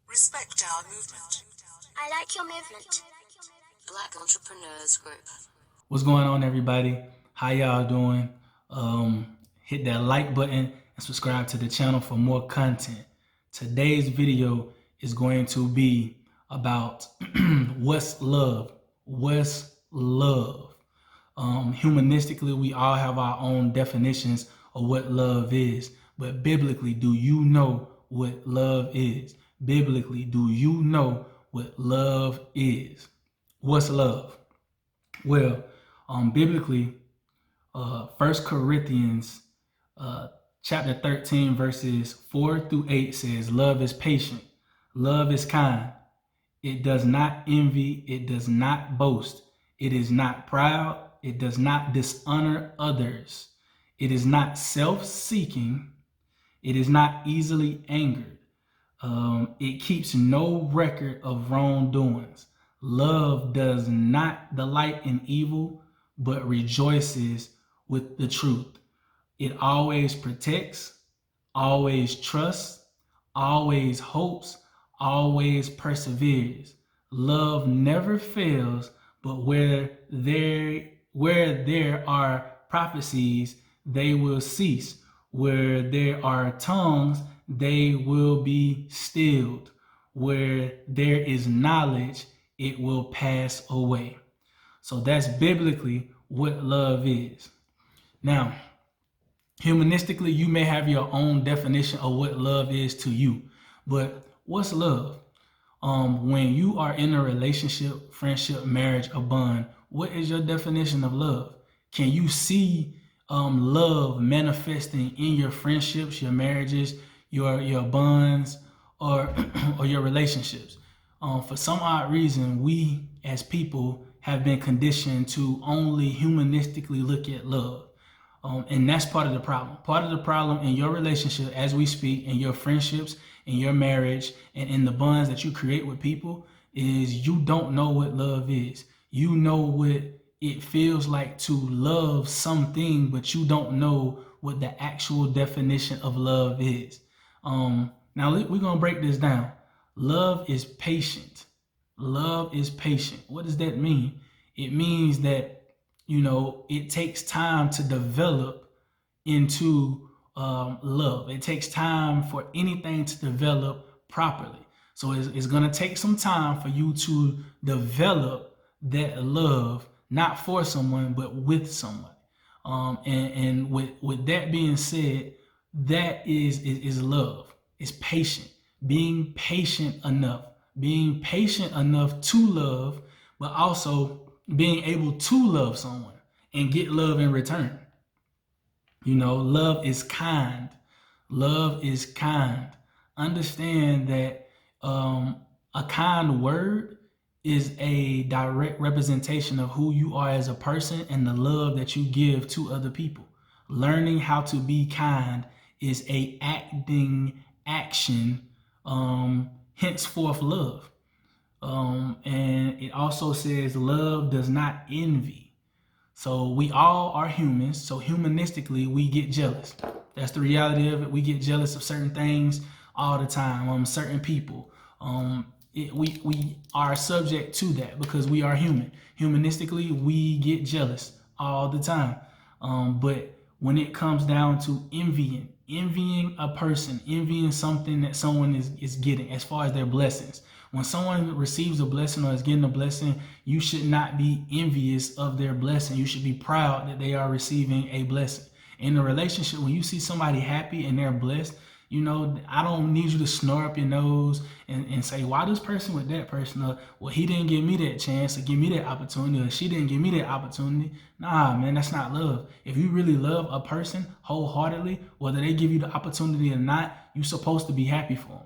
Respect our movement. I like your movement. Black Entrepreneurs Group. What's going on, everybody? How y'all doing? Hit that like button and subscribe to the channel for more content. Today's video is going to be about what's love? What's love? Humanistically, we all have our own definitions of what love is. But biblically, do you know what love is? Biblically, do you know what love is? What's love? Well, biblically, 1 Corinthians chapter 13, verses 4 through 8 says, love is patient, love is kind. It does not envy, it does not boast, it is not proud, it does not dishonor others, it is not self-seeking, it is not easily angered. It keeps no record of wrongdoings. Love does not delight in evil, but rejoices with the truth. It always protects, always trusts, always hopes, always perseveres. Love never fails, but where there are prophecies, they will cease. Where there are tongues, they will be stilled. Where there is knowledge, it will pass away. So that's biblically what love is. Now, humanistically, you may have your own definition of what love is to you, but what's love? When you are in a relationship, friendship, marriage, or bond, what is your definition of love? Can you see love manifesting in your friendships, your marriages, your bonds, or or your relationships? For some odd reason, we as people have been conditioned to only humanistically look at love. And that's part of the problem. Part of the problem in your relationship, as we speak, in your friendships, in your marriage, and in the bonds that you create with people, is you don't know what love is. You know what it feels like to love something, but you don't know what the actual definition of love is. Now we're gonna break this down. Love is patient. Love is patient. What does that mean? It means that, it takes time to develop into love. It takes time for anything to develop properly. So it's going to take some time for you to develop that love, not for someone, but with someone. And with that being said, that is love. It's patient. Being patient enough to love, but also being able to love someone and get love in return. Love is kind. Love is kind. Understand that a kind word is a direct representation of who you are as a person and the love that you give to other people. Learning how to be kind is a acting action, henceforth love. And it also says love does not envy. So we all are humans. So humanistically, we get jealous. That's the reality of it. We get jealous of certain things all the time. Certain people. We are subject to that because we are human. Humanistically, we get jealous all the time. But when it comes down to envying a person, envying something that someone is getting as far as their blessings. When someone receives a blessing or is getting a blessing, you should not be envious of their blessing. You should be proud that they are receiving a blessing. In a relationship, when you see somebody happy and they're blessed, I don't need you to snore up your nose and say, why this person with that person? Or, well, he didn't give me that chance to give me that opportunity, or she didn't give me that opportunity. Nah, man, that's not love. If you really love a person wholeheartedly, whether they give you the opportunity or not, you're supposed to be happy for them.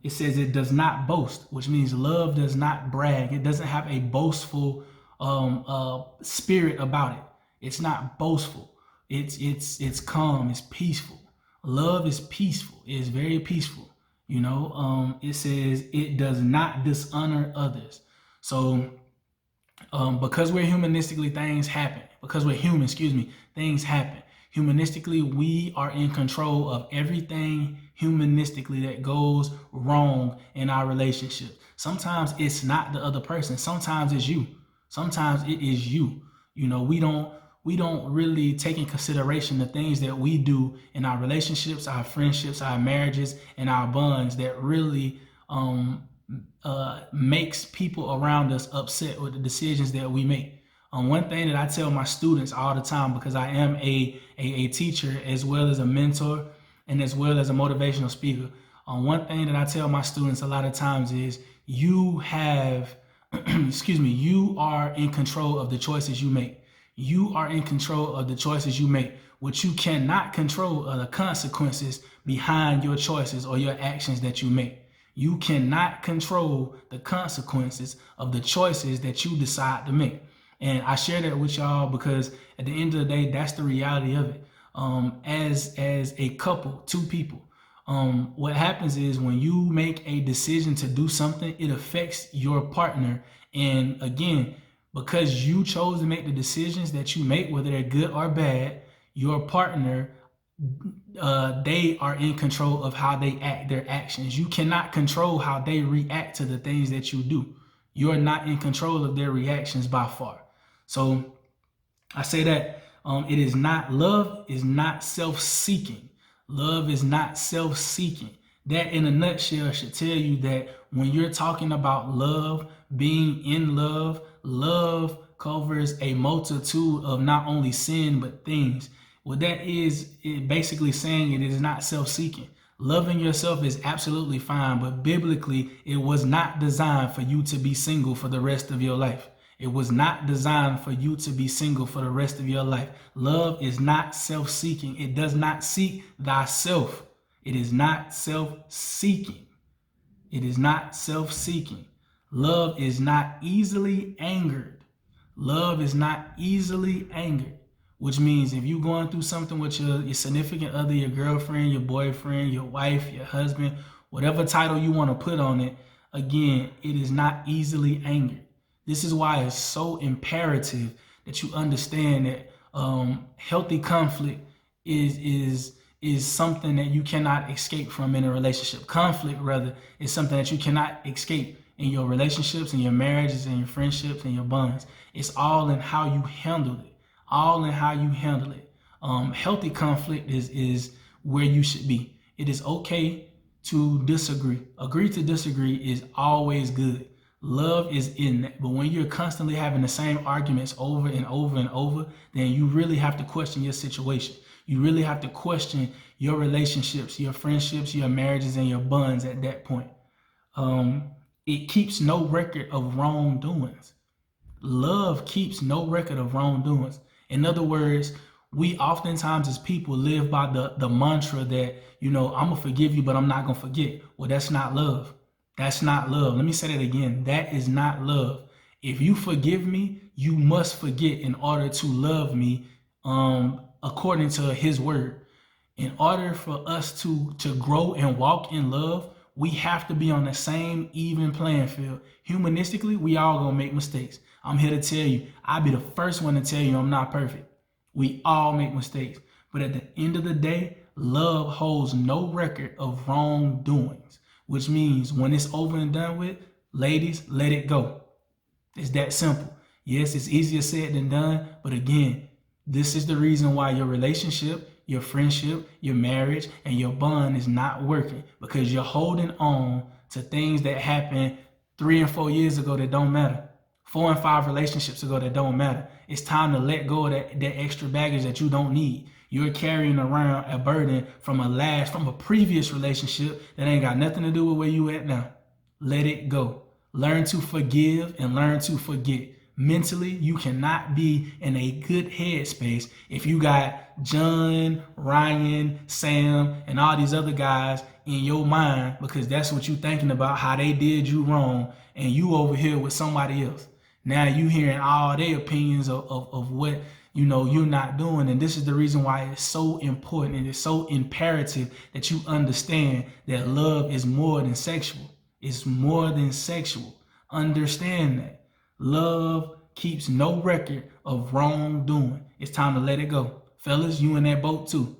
It says it does not boast, which means love does not brag. It doesn't have a boastful spirit about it. It's not boastful. It's calm. It's peaceful. Love is peaceful. It is very peaceful. It says it does not dishonor others. So because we're humanistically, things happen. Because we're human, things happen. Humanistically, we are in control of everything humanistically that goes wrong in our relationship. Sometimes it's not the other person. Sometimes it's you. Sometimes it is you. You know, we don't really take in consideration the things that we do in our relationships, our friendships, our marriages, and our bonds that really makes people around us upset with the decisions that we make. One thing that I tell my students all the time, because I am a teacher as well as a mentor and as well as a motivational speaker. One thing that I tell my students a lot of times is you have, you are in control of the choices you make. You are in control of the choices you make. What you cannot control are the consequences behind your choices or your actions that you make. You cannot control the consequences of the choices that you decide to make. And I share that with y'all because at the end of the day, that's the reality of it. As a couple, two people, what happens is when you make a decision to do something, it affects your partner. And again, because you chose to make the decisions that you make, whether they're good or bad, your partner, they are in control of how they act, their actions. You cannot control how they react to the things that you do. You're not in control of their reactions by far. So I say that love is not self-seeking. Love is not self-seeking. That in a nutshell should tell you that when you're talking about love, being in love, love covers a multitude of not only sin, but things. What that is basically saying it is not self-seeking. Loving yourself is absolutely fine, but biblically, it was not designed for you to be single for the rest of your life. It was not designed for you to be single for the rest of your life. Love is not self-seeking. It does not seek thyself. It is not self-seeking. It is not self-seeking. Love is not easily angered. Love is not easily angered, which means if you're going through something with your significant other, your girlfriend, your boyfriend, your wife, your husband, whatever title you want to put on it, again, it is not easily angered. This is why it's so imperative that you understand that healthy conflict is something that you cannot escape from in a relationship. Conflict, rather, is something that you cannot escape in your relationships, in your marriages, in your friendships, and your bonds. It's all in how you handle it. All in how you handle it. Healthy conflict is where you should be. It is okay to disagree. Agree to disagree is always good. Love is in that. But when you're constantly having the same arguments over and over and over, then you really have to question your situation. You really have to question your relationships, your friendships, your marriages, and your bonds at that point. It keeps no record of wrongdoings. Love keeps no record of wrongdoings. In other words, we oftentimes as people live by the mantra that, I'm going to forgive you, but I'm not going to forget. Well, that's not love. That's not love. Let me say that again. That is not love. If you forgive me, you must forget in order to love me according to his word. In order for us to grow and walk in love, we have to be on the same even playing field. Humanistically, we all gonna make mistakes. I'm here to tell you, I'll be the first one to tell you I'm not perfect. We all make mistakes. But at the end of the day, love holds no record of wrongdoings, which means when it's over and done with, ladies, let it go. It's that simple. Yes, it's easier said than done. But again, this is the reason why your relationship, your friendship, your marriage, and your bond is not working, because you're holding on to things that happened 3 and 4 years ago that don't matter. 4 and 5 relationships ago that don't matter. It's time to let go of that extra baggage that you don't need. You're carrying around a burden from a previous relationship that ain't got nothing to do with where you at now. Let it go. Learn to forgive and learn to forget. Mentally, you cannot be in a good headspace if you got John, Ryan, Sam, and all these other guys in your mind, because that's what you're thinking about, how they did you wrong, and you over here with somebody else. Now you hearing all their opinions of what you're not doing. And this is the reason why it's so important and it's so imperative that you understand that love is more than sexual. It's more than sexual. Understand that. Love keeps no record of wrongdoing. It's time to let it go. Fellas, you in that boat too.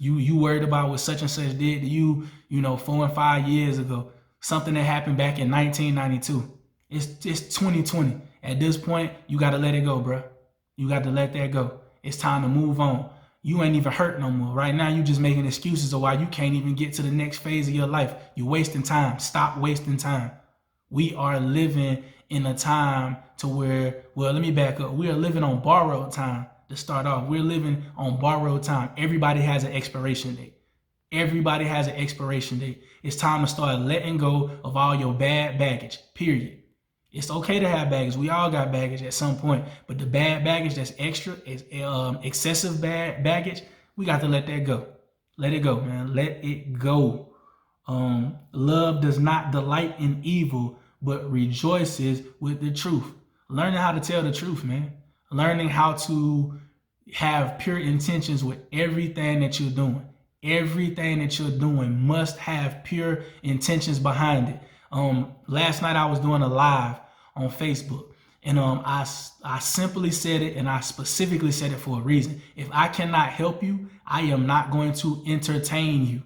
You worried about what such and such did to you, 4 and 5 years ago. Something that happened back in 1992. It's 2020. At this point, you got to let it go, bro. You got to let that go. It's time to move on. You ain't even hurt no more. Right now, you just making excuses of why you can't even get to the next phase of your life. You're wasting time. Stop wasting time. We are living in a time to where, well, let me back up. We are living on borrowed time to start off. We're living on borrowed time. Everybody has an expiration date. Everybody has an expiration date. It's time to start letting go of all your bad baggage, period. It's okay to have baggage. We all got baggage at some point, but the bad baggage that's extra, is excessive bad baggage, we got to let that go. Let it go, man. Let it go. Love does not delight in evil, but rejoices with the truth. Learning how to tell the truth, man. Learning how to have pure intentions with everything that you're doing. Everything that you're doing must have pure intentions behind it. Last night I was doing a live on Facebook, and I simply said it, and I specifically said it for a reason. If I cannot help you, I am not going to entertain you.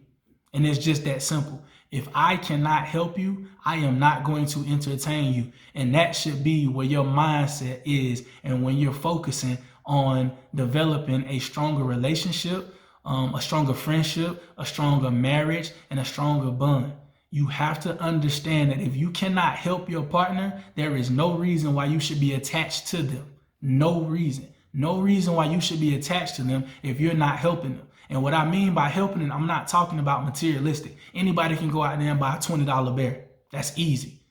And it's just that simple. If I cannot help you, I am not going to entertain you. And that should be where your mindset is. And when you're focusing on developing a stronger relationship, a stronger friendship, a stronger marriage, and a stronger bond. You have to understand that if you cannot help your partner, there is no reason why you should be attached to them. No reason. No reason why you should be attached to them if you're not helping them. And what I mean by helping them, I'm not talking about materialistic. Anybody can go out there and buy a $20 bear. That's easy.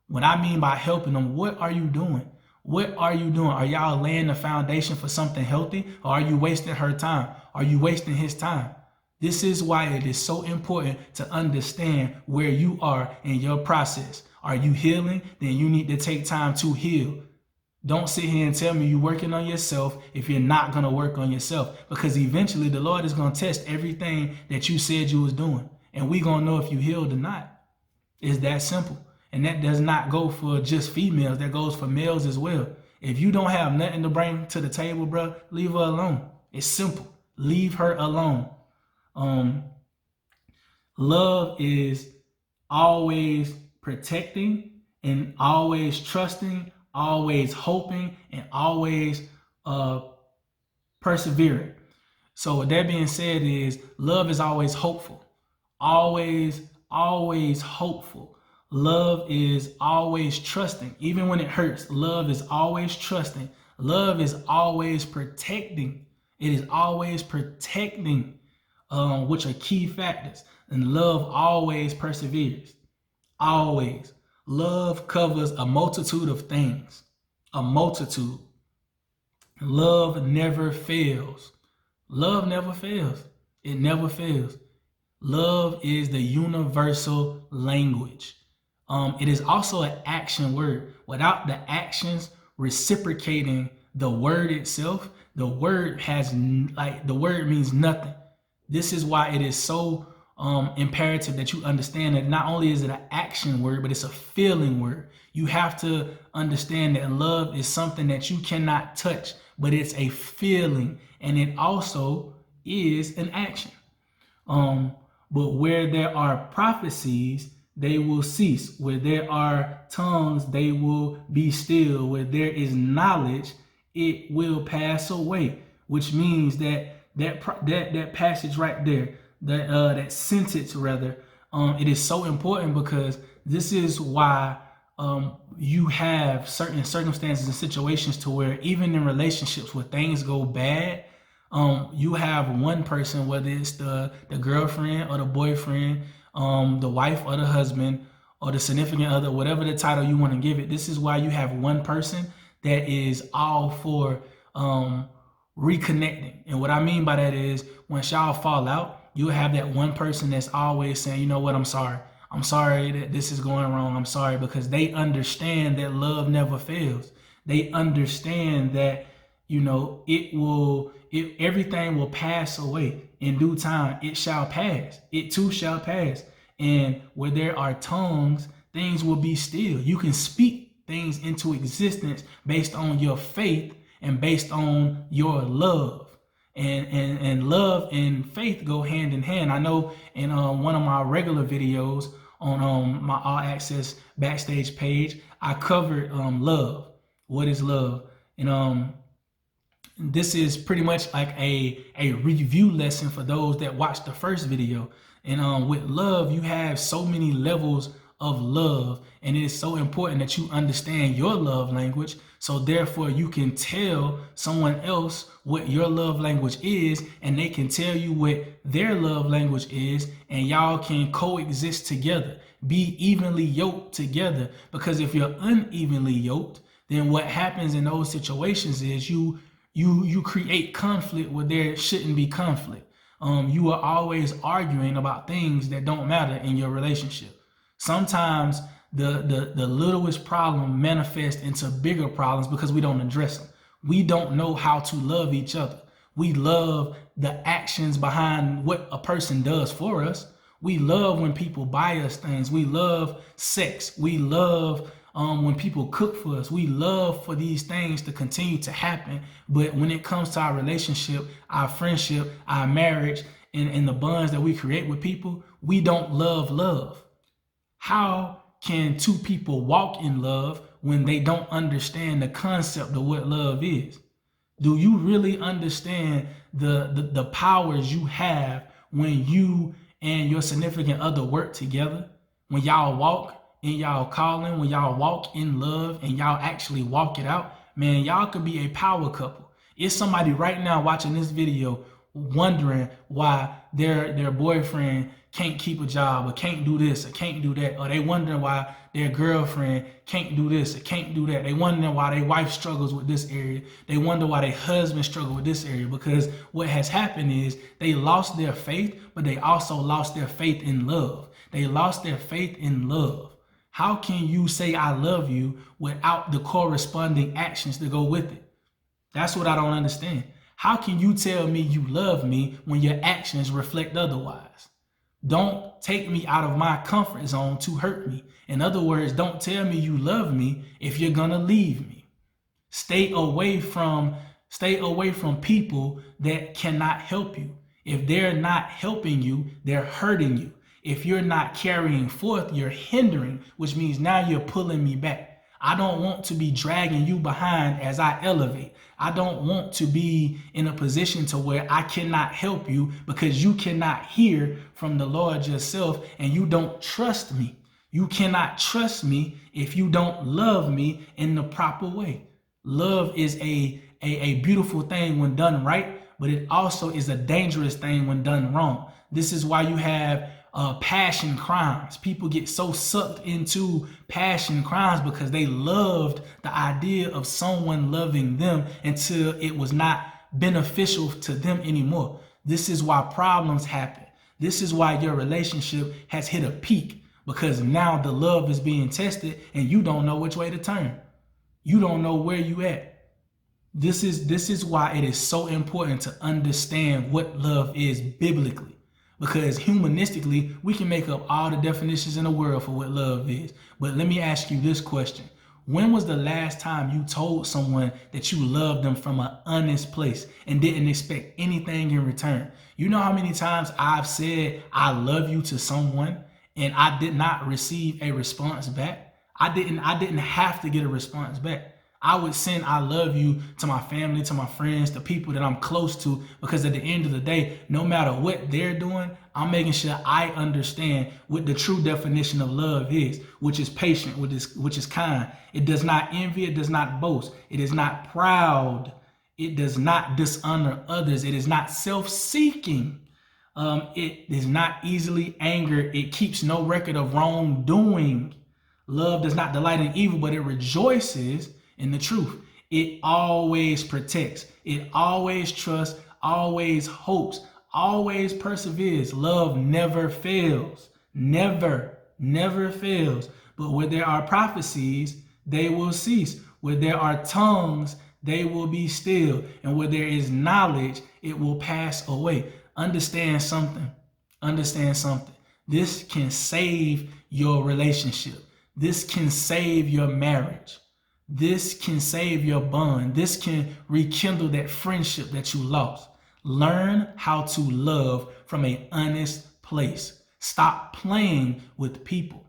What I mean by helping them, what are you doing? What are you doing? Are y'all laying the foundation for something healthy? Or are you wasting her time? Are you wasting his time? This is why it is so important to understand where you are in your process. Are you healing? Then you need to take time to heal. Don't sit here and tell me you're working on yourself if you're not going to work on yourself, because eventually the Lord is going to test everything that you said you was doing. And we're going to know if you healed or not. It's that simple. And that does not go for just females. That goes for males as well. If you don't have nothing to bring to the table, bro, leave her alone. It's simple. Leave her alone. Love is always protecting and always trusting, always hoping, and always persevering. So with that being said, is love is always hopeful. Always hopeful. Love is always trusting. Even when it hurts, love is always trusting. Love is always protecting. It is always protecting, which are key factors. And love always perseveres. Always. Love covers a multitude of things. A multitude. Love never fails. Love never fails. It never fails. Love is the universal language. It is also an action word. Without the actions reciprocating the word itself, the word means nothing. This is why it is so imperative that you understand that not only is it an action word, but it's a feeling word. You have to understand that love is something that you cannot touch, but it's a feeling, and it also is an action. But where there are prophecies, they will cease. Where there are tongues, they will be still. Where there is knowledge, it will pass away. Which means that passage right there, that sentence rather, it is so important, because this is why you have certain circumstances and situations to where even in relationships where things go bad, you have one person, whether it's the girlfriend or the boyfriend, the wife or the husband or the significant other, whatever the title you want to give it. This is why you have one person that is all for reconnecting. And what I mean by that is, when y'all fall out, you have that one person that's always saying, you know what, I'm sorry. I'm sorry that this is going wrong. I'm sorry, because they understand that love never fails. They understand that, everything will pass away in due time. It shall pass. It too shall pass. And where there are tongues, things will be still. You can speak things into existence based on your faith and based on your love. And love and faith go hand in hand. I know in one of my regular videos on my All Access Backstage page, I covered love. What is love? And this is pretty much like a review lesson for those that watched the first video. And with love, you have so many levels of love, and it is so important that you understand your love language, so therefore you can tell someone else what your love language is, and they can tell you what their love language is, and y'all can coexist together, be evenly yoked together. Because if you're unevenly yoked, then what happens in those situations is you create conflict where there shouldn't be conflict. You are always arguing about things that don't matter in your relationship. Sometimes the littlest problem manifests into bigger problems because we don't address them. We don't know how to love each other. We love the actions behind what a person does for us. We love when people buy us things. We love sex. We love when people cook for us. We love for these things to continue to happen. But when it comes to our relationship, our friendship, our marriage, and the bonds that we create with people, we don't love. How can two people walk in love when they don't understand the concept of what love is? Do you really understand the powers you have when you and your significant other work together? When y'all walk in y'all calling, when y'all walk in love and y'all actually walk it out, man, y'all could be a power couple. It's somebody right now watching this video wondering why their boyfriend can't keep a job, or can't do this, or can't do that, or they wondering why their girlfriend can't do this or can't do that. They wondering why their wife struggles with this area. They wonder why their husband struggles with this area, because what has happened is they lost their faith, but they also lost their faith in love. They lost their faith in love. How can you say I love you without the corresponding actions to go with it? That's what I don't understand. How can you tell me you love me when your actions reflect otherwise? Don't take me out of my comfort zone to hurt me. In other words, don't tell me you love me if you're gonna leave me. Stay away from people that cannot help you. If they're not helping you, they're hurting you. If you're not carrying forth, you're hindering, which means now you're pulling me back. I don't want to be dragging you behind as I elevate. I don't want to be in a position to where I cannot help you because you cannot hear from the Lord yourself and you don't trust me. You cannot trust me if you don't love me in the proper way. Love is a beautiful thing when done right, but it also is a dangerous thing when done wrong. This is why you have passion crimes. People get so sucked into passion crimes because they loved the idea of someone loving them until it was not beneficial to them anymore. This is why problems happen. This is why your relationship has hit a peak, because now the love is being tested and you don't know which way to turn. You don't know where you at. This is why it is so important to understand what love is biblically. Because humanistically, we can make up all the definitions in the world for what love is. But let me ask you this question. When was the last time you told someone that you loved them from an honest place and didn't expect anything in return? You know how many times I've said I love you to someone and I did not receive a response back? I didn't have to get a response back. I would send I love you to my family, to my friends, to people that I'm close to, because at the end of the day, no matter what they're doing, I'm making sure I understand what the true definition of love is, which is patient, which is kind. It does not envy, it does not boast, it is not proud, it does not dishonor others, it is not self-seeking. It is not easily angered, it keeps no record of wrongdoing. Love does not delight in evil, but it rejoices in the truth. It always protects. It always trusts, always hopes, always perseveres. Love never fails. Never fails. But where there are prophecies, they will cease. Where there are tongues, they will be still. And where there is knowledge, it will pass away. Understand something. Understand something. This can save your relationship. This can save your marriage. This can save your bond. This can rekindle that friendship that you lost. Learn how to love from an honest place. Stop playing with people.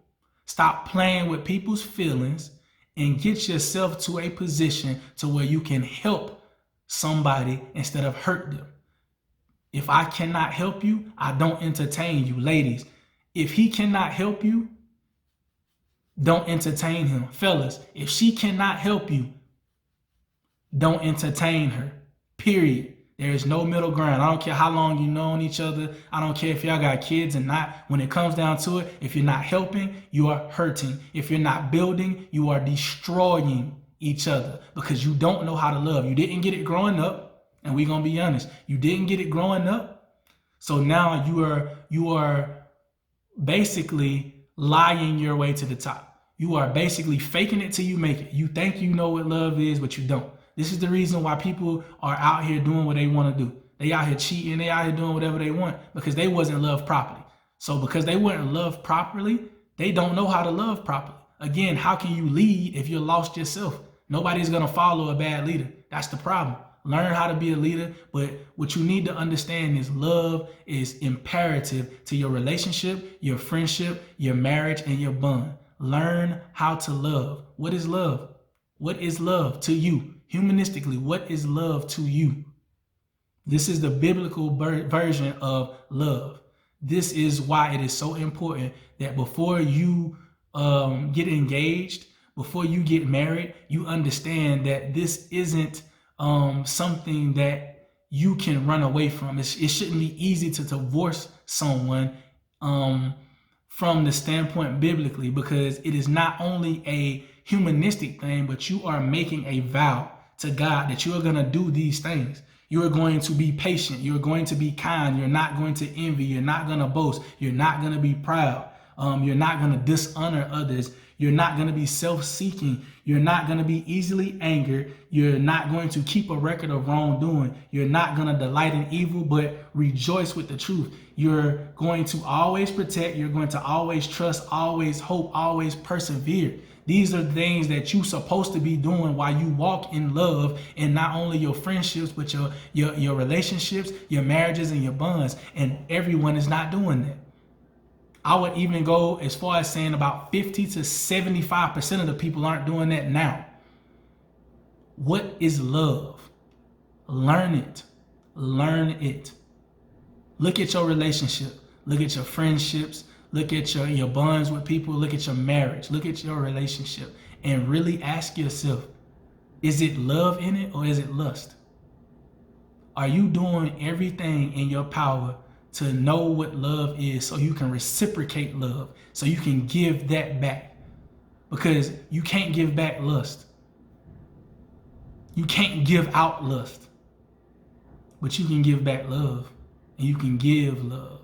Stop playing with people's feelings and get yourself to a position to where you can help somebody instead of hurt them. If I cannot help you, I don't entertain you. Ladies, if he cannot help you, don't entertain him. Fellas, if she cannot help you, don't entertain her. Period. There is no middle ground. I don't care how long you known each other. I don't care if y'all got kids or not. When it comes down to it, if you're not helping, you are hurting. If you're not building, you are destroying each other because you don't know how to love. You didn't get it growing up. And we're going to be honest. You didn't get it growing up. So now you are basically lying your way to the top. You are basically faking it till you make it. You think you know what love is, but you don't. This is the reason why people are out here doing what they want to do. They out here cheating. They out here doing whatever they want because they wasn't loved properly. So because they weren't loved properly, they don't know how to love properly. Again, how can you lead if you're lost yourself? Nobody's going to follow a bad leader. That's the problem. Learn how to be a leader, but what you need to understand is love is imperative to your relationship, your friendship, your marriage, and your bond. Learn how to love. What is love? What is love to you? Humanistically, what is love to you? This is the biblical version of love. This is why it is so important that before you get engaged, before you get married, you understand that this isn't something that you can run away from. It shouldn't be easy to divorce someone from the standpoint biblically, because it is not only a humanistic thing, but you are making a vow to God that you are going to do these things. You are going to be patient. You're going to be kind. You're not going to envy. You're not going to boast. You're not going to be proud. You're not going to dishonor others. You're not going to be self-seeking. You're not going to be easily angered. You're not going to keep a record of wrongdoing. You're not going to delight in evil, but rejoice with the truth. You're going to always protect. You're going to always trust, always hope, always persevere. These are things that you're supposed to be doing while you walk in love in not only your friendships, but your relationships, your marriages, and your bonds. And everyone is not doing that. I would even go as far as saying about 50 to 75% of the people aren't doing that now. What is love? Learn it. Learn it. Look at your relationship. Look at your friendships. Look at your bonds with people. Look at your marriage. Look at your relationship. And really ask yourself, is it love in it or is it lust? Are you doing everything in your power to know what love is so you can reciprocate love, so you can give that back? Because you can't give back lust. You can't give out lust. But you can give back love, and you can give love.